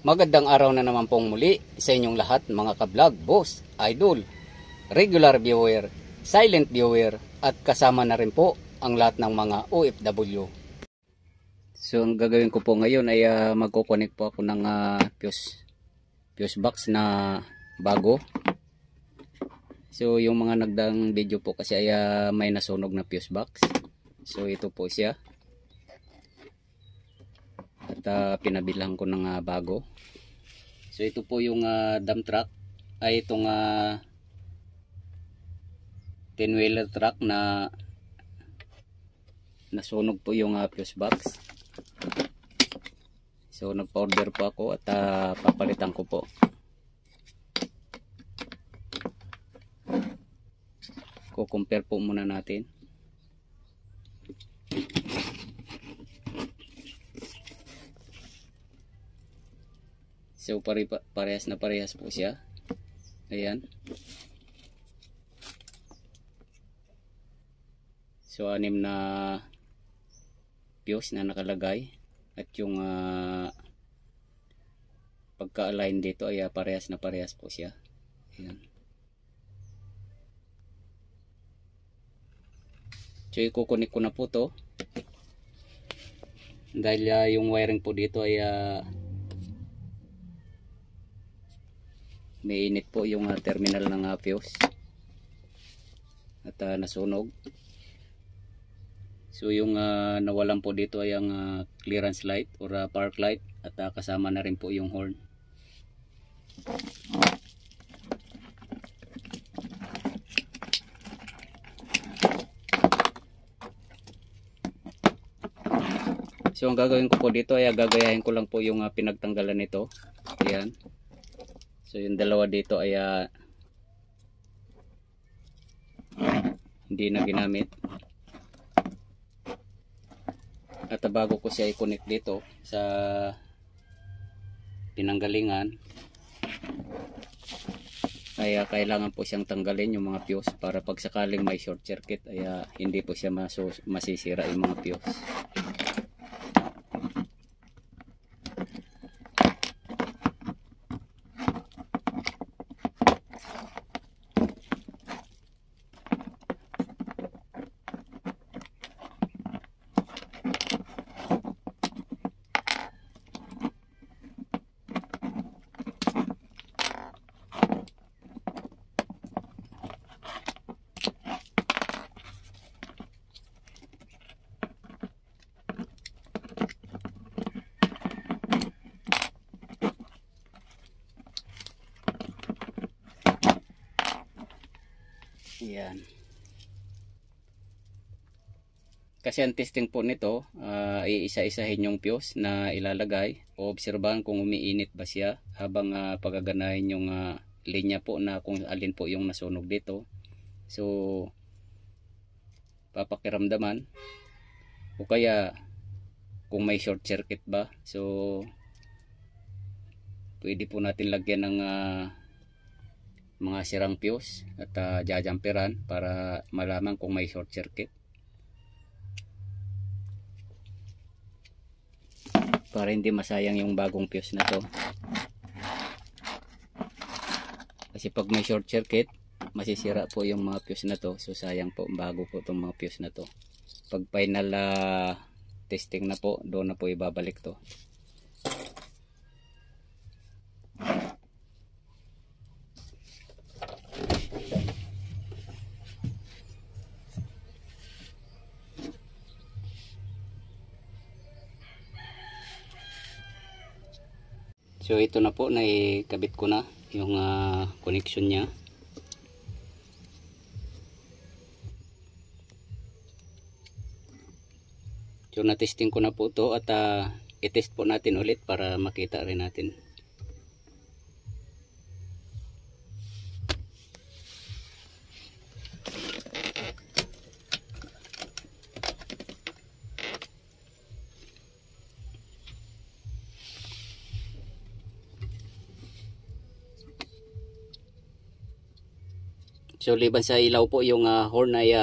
Magandang araw na naman pong muli sa inyong lahat mga ka-vlog, boss, idol, regular viewer, silent viewer at kasama na rin po ang lahat ng mga OFW. So ang gagawin ko po ngayon ay magko-connect po ako ng fuse box na bago. So yung mga nagdaang video po kasi ay may nasunog na fuse box. So ito po siya. At pinabilhan ko ng bago. So ito po yung dump truck ay itong 10-wheeler truck na nasunog po yung fuse box. So nagpa-order po ako at papalitan ko po. Ko-compare po muna natin. So parehas na parehas po siya. Ayan. So 6 na fuse na nakalagay at yung pagka-align dito ay parehas na parehas po siya. Ayan. So ikukunik ko na po to dahil yung wiring po dito ay may init po yung terminal ng fuse at nasunog. So yung nawalan po dito ay ang clearance light or park light at kasama na rin po yung horn. So ang gagawin ko po dito ay gagayahin ko lang po yung pinagtanggalan nito. Ayan. So yung dalawa dito ay hindi na ginamit. At bago ko siya i-connect dito sa pinanggalingan ay kailangan po siyang tanggalin yung mga fuse para pag sakaling may short circuit ay hindi po siya masisira yung mga fuse. Yan. Kasi ang testing po nito, iisa-isahin yung fuse na ilalagay o obserbahan kung umiinit ba siya habang pagaganahin yung linya po na kung alin po yung nasunog dito. So papakiramdaman o kaya kung may short circuit ba. So pwede po natin lagyan ng mga sirang fuse at jajamperan para malaman kung may short circuit, para hindi masayang yung bagong fuse na to. Kasi pag may short circuit masisira po yung mga fuse na to. So sayang po, bago po itong mga fuse na to. Pag final testing na po, doon na po ibabalik to. So ito na po, naikabit ko na yung connection niya. So na-testing ko na po to at i-test po natin ulit para makita rin natin. So liban sa ilaw po, yung horn ay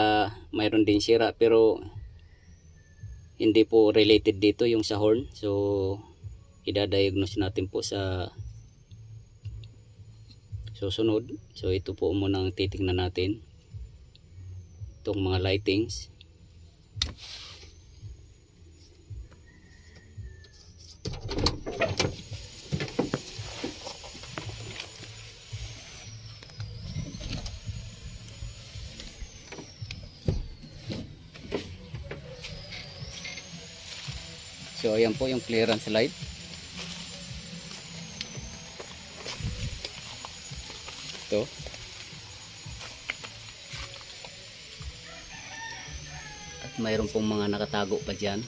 mayroon din sira, pero hindi po related dito yung sa horn. So idadiagnose natin po sa susunod. So ito po muna ang titingnan natin, itong mga lightings. So ayan po yung clearance light. Ito. At mayroon pong mga nakatago pa dyan.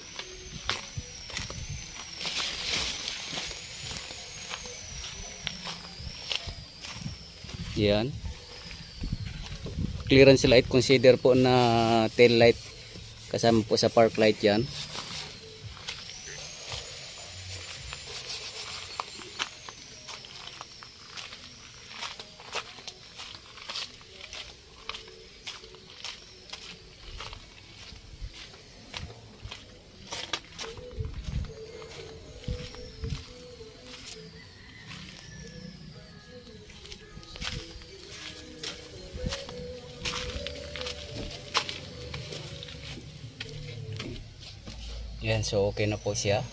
Yan. Clearance light, consider po na tail light kasama po sa park light yan. Yan, so okay na po siya.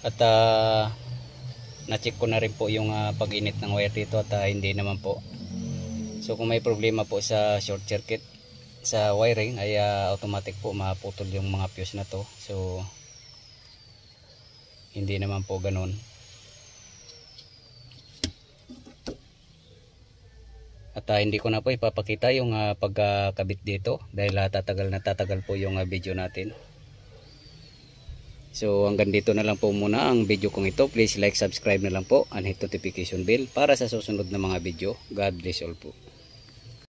At na-check ko na rin po yung pag-init ng wire dito at hindi naman po. So kung may problema po sa short circuit sa wiring ay automatic po maputol yung mga fuse na to. So hindi naman po ganun. At hindi ko na po ipapakita yung pagkakabit dito dahil tatagal po yung video natin. So hanggang dito na lang po muna ang video kong ito. Please like, subscribe na lang po and hit notification bell para sa susunod na mga video. God bless all po.